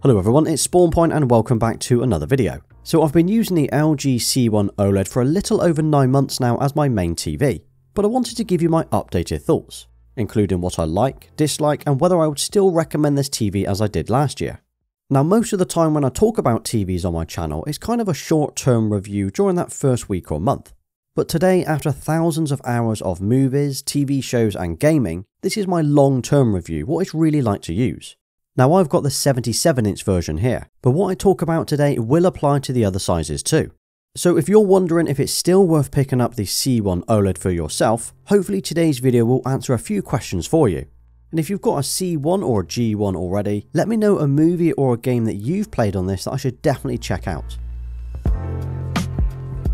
Hello everyone, it's SpawnPoiint and welcome back to another video. So I've been using the LG C1 OLED for a little over 9 months now as my main TV, but I wanted to give you my updated thoughts, including what I like, dislike and whether I would still recommend this TV as I did last year. Now most of the time when I talk about TVs on my channel, it's kind of a short-term review during that first week or month. But today, after thousands of hours of movies, TV shows and gaming, this is my long-term review, what it's really like to use. Now I've got the 77-inch version here, but what I talk about today will apply to the other sizes too. So if you're wondering if it's still worth picking up the C1 OLED for yourself, hopefully today's video will answer a few questions for you. And if you've got a C1 or a G1 already, let me know a movie or a game that you've played on this that I should definitely check out.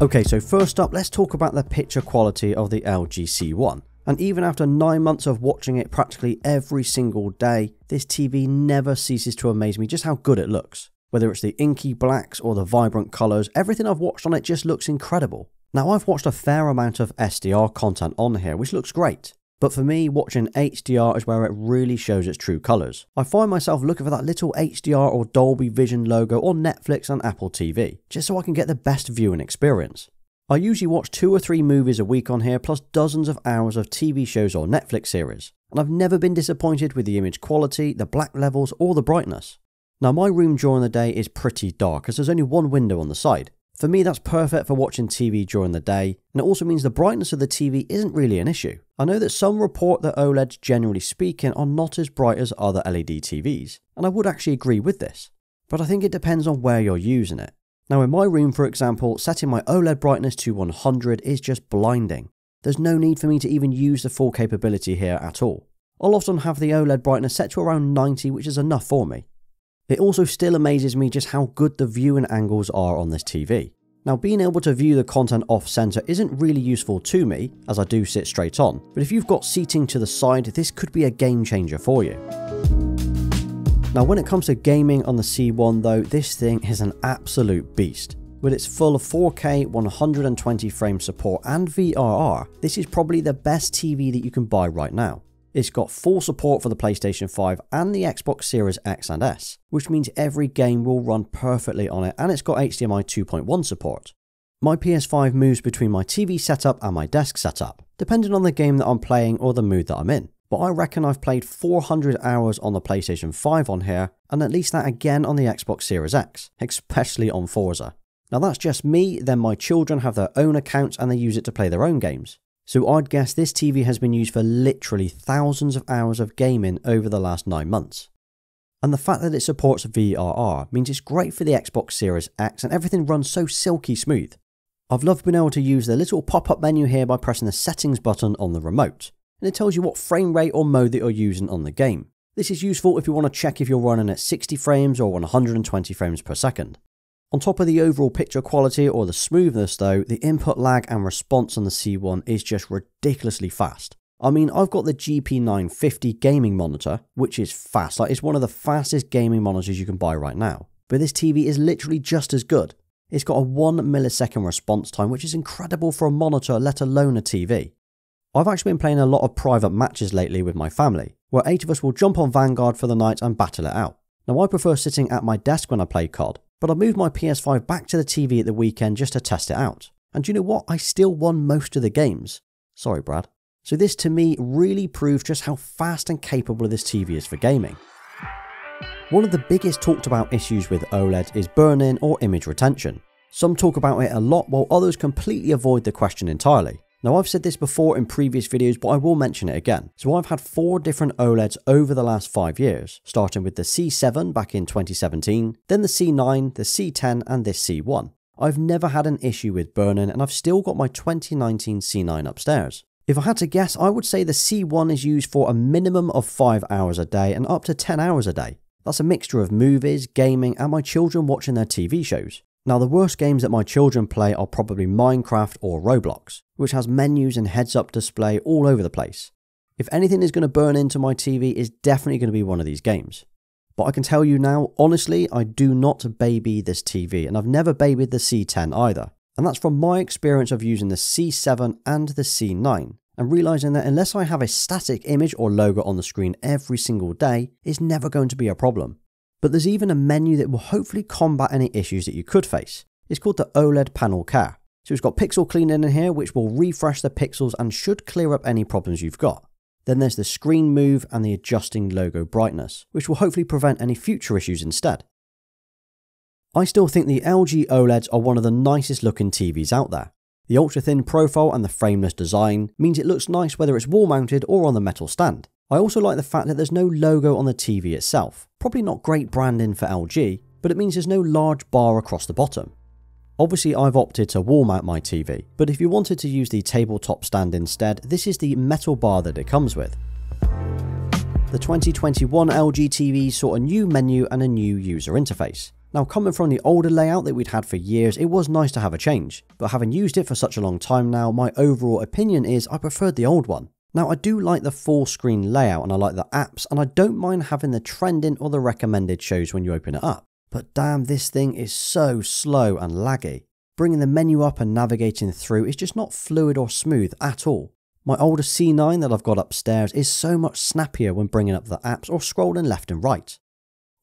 Okay, so first up, let's talk about the picture quality of the LG C1. And even after 9 months of watching it practically every single day, this TV never ceases to amaze me just how good it looks. Whether it's the inky blacks or the vibrant colours, everything I've watched on it just looks incredible. Now I've watched a fair amount of SDR content on here, which looks great. But for me, watching HDR is where it really shows its true colours. I find myself looking for that little HDR or Dolby Vision logo on Netflix and Apple TV, just so I can get the best viewing experience. I usually watch 2 or 3 movies a week on here, plus dozens of hours of TV shows or Netflix series, and I've never been disappointed with the image quality, the black levels, or the brightness. Now my room during the day is pretty dark as there's only one window on the side. For me that's perfect for watching TV during the day, and it also means the brightness of the TV isn't really an issue. I know that some report that OLEDs generally speaking are not as bright as other LED TVs, and I would actually agree with this, but I think it depends on where you're using it. Now in my room, for example, setting my OLED brightness to 100 is just blinding. There's no need for me to even use the full capability here at all. I'll often have the OLED brightness set to around 90, which is enough for me. It also still amazes me just how good the viewing angles are on this TV. Now being able to view the content off center isn't really useful to me, as I do sit straight on, but if you've got seating to the side, this could be a game changer for you. Now when it comes to gaming on the C1 though, this thing is an absolute beast. With its full 4K 120 frame support and VRR, this is probably the best TV that you can buy right now. It's got full support for the PlayStation 5 and the Xbox Series X and S, which means every game will run perfectly on it, and it's got HDMI 2.1 support. My PS5 moves between my TV setup and my desk setup, depending on the game that I'm playing or the mood that I'm in. But I reckon I've played 400 hours on the PlayStation 5 on here, and at least that again on the Xbox Series X, especially on Forza. Now that's just me, then my children have their own accounts and they use it to play their own games. So I'd guess this TV has been used for literally thousands of hours of gaming over the last 9 months. And the fact that it supports VRR means it's great for the Xbox Series X and everything runs so silky smooth. I've loved being able to use the little pop-up menu here by pressing the settings button on the remote, and it tells you what frame rate or mode that you're using on the game. This is useful if you want to check if you're running at 60 frames or 120 frames per second. On top of the overall picture quality or the smoothness though, the input lag and response on the C1 is just ridiculously fast. I mean, I've got the GP950 gaming monitor, which is fast, like it's one of the fastest gaming monitors you can buy right now. But this TV is literally just as good. It's got a 1 millisecond response time, which is incredible for a monitor, let alone a TV. I've actually been playing a lot of private matches lately with my family, where 8 of us will jump on Vanguard for the night and battle it out. Now I prefer sitting at my desk when I play COD, but I moved my PS5 back to the TV at the weekend just to test it out. And do you know what? I still won most of the games. Sorry Brad. So this to me really proves just how fast and capable this TV is for gaming. One of the biggest talked about issues with OLED is burn-in or image retention. Some talk about it a lot while others completely avoid the question entirely. Now I've said this before in previous videos, but I will mention it again. So I've had 4 different OLEDs over the last 5 years, starting with the C7 back in 2017, then the C9, the C10 and this C1. I've never had an issue with burn-in and I've still got my 2019 C9 upstairs. If I had to guess, I would say the C1 is used for a minimum of 5 hours a day and up to 10 hours a day. That's a mixture of movies, gaming and my children watching their TV shows. Now the worst games that my children play are probably Minecraft or Roblox, which has menus and heads-up display all over the place. If anything is going to burn into my TV, it's definitely going to be one of these games. But I can tell you now, honestly, I do not baby this TV, and I've never babied the C10 either. And that's from my experience of using the C7 and the C9, and realizing that unless I have a static image or logo on the screen every single day, it's never going to be a problem. But there's even a menu that will hopefully combat any issues that you could face. It's called the OLED Panel Care. So it's got pixel cleaning in here, which will refresh the pixels and should clear up any problems you've got. Then there's the screen move and the adjusting logo brightness, which will hopefully prevent any future issues instead. I still think the LG OLEDs are one of the nicest looking TVs out there. The ultra thin profile and the frameless design means it looks nice whether it's wall mounted or on the metal stand. I also like the fact that there's no logo on the TV itself. Probably not great branding for LG, but it means there's no large bar across the bottom. Obviously I've opted to wall mount my TV, but if you wanted to use the tabletop stand instead, this is the metal bar that it comes with. The 2021 LG TVs saw a new menu and a new user interface. Now, coming from the older layout that we'd had for years, it was nice to have a change, but having used it for such a long time now, my overall opinion is I preferred the old one. Now, I do like the full screen layout and I like the apps, and I don't mind having the trending or the recommended shows when you open it up. But damn, this thing is so slow and laggy. Bringing the menu up and navigating through is just not fluid or smooth at all. My older C9 that I've got upstairs is so much snappier when bringing up the apps or scrolling left and right.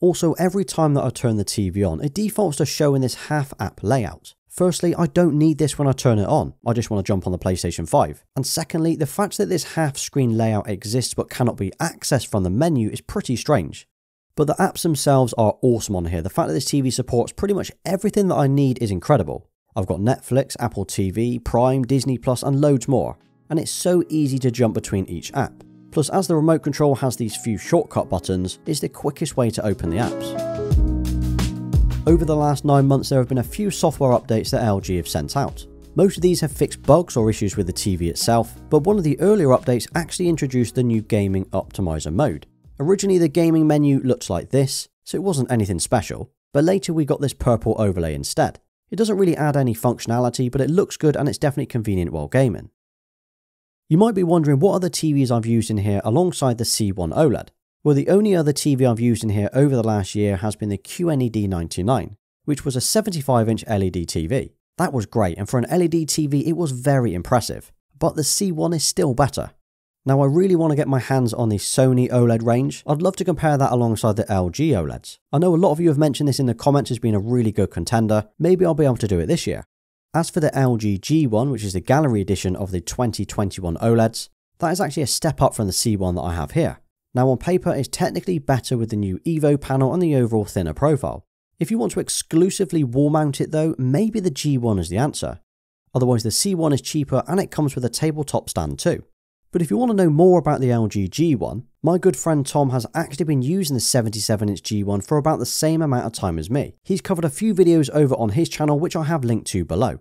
Also, every time that I turn the TV on, it defaults to showing this half app layout. Firstly, I don't need this when I turn it on, I just want to jump on the PlayStation 5. And secondly, the fact that this half screen layout exists but cannot be accessed from the menu is pretty strange. But the apps themselves are awesome on here. The fact that this TV supports pretty much everything that I need is incredible. I've got Netflix, Apple TV, Prime, Disney Plus and loads more. And it's so easy to jump between each app. Plus, as the remote control has these few shortcut buttons, it's the quickest way to open the apps. Over the last 9 months, there have been a few software updates that LG have sent out. Most of these have fixed bugs or issues with the TV itself, but one of the earlier updates actually introduced the new Gaming Optimizer mode. Originally, the gaming menu looked like this, so it wasn't anything special, but later we got this purple overlay instead. It doesn't really add any functionality, but it looks good and it's definitely convenient while gaming. You might be wondering what other TVs I've used in here alongside the C1 OLED. Well, the only other TV I've used in here over the last year has been the QNED99, which was a 75-inch LED TV. That was great, and for an LED TV it was very impressive, but the C1 is still better. Now, I really want to get my hands on the Sony OLED range. I'd love to compare that alongside the LG OLEDs. I know a lot of you have mentioned this in the comments as being a really good contender. Maybe I'll be able to do it this year. As for the LG G1, which is the gallery edition of the 2021 OLEDs, that is actually a step up from the C1 that I have here. Now, on paper, it's technically better with the new Evo panel and the overall thinner profile. If you want to exclusively wall mount it though, maybe the G1 is the answer. Otherwise, the C1 is cheaper and it comes with a tabletop stand too. But if you want to know more about the LG G1, my good friend Tom has actually been using the 77-inch G1 for about the same amount of time as me. He's covered a few videos over on his channel, which I have linked to below.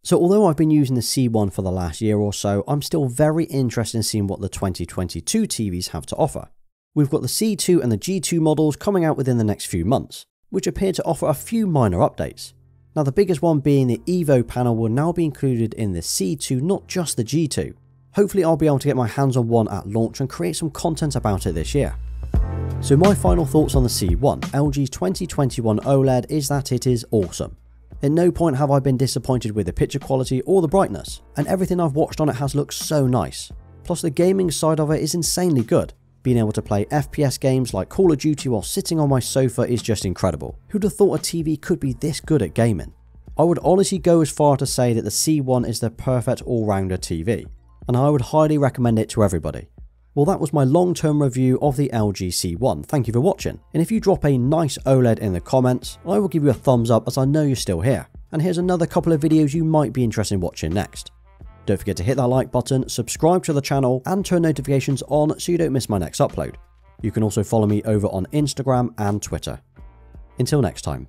So although I've been using the C1 for the last year or so, I'm still very interested in seeing what the 2022 TVs have to offer. We've got the C2 and the G2 models coming out within the next few months, which appear to offer a few minor updates. Now, the biggest one being the Evo panel will now be included in the C2, not just the G2. Hopefully I'll be able to get my hands on one at launch and create some content about it this year. So my final thoughts on the C1, LG's 2021 OLED, is that it is awesome. At no point have I been disappointed with the picture quality or the brightness, and everything I've watched on it has looked so nice. Plus the gaming side of it is insanely good. Being able to play FPS games like Call of Duty while sitting on my sofa is just incredible. Who'd have thought a TV could be this good at gaming? I would honestly go as far to say that the C1 is the perfect all-rounder TV, and I would highly recommend it to everybody. Well, that was my long-term review of the LG C1. Thank you for watching, and if you drop a nice OLED in the comments, I will give you a thumbs up as I know you're still here. And here's another couple of videos you might be interested in watching next. Don't forget to hit that like button, subscribe to the channel, and turn notifications on so you don't miss my next upload. You can also follow me over on Instagram and Twitter. Until next time.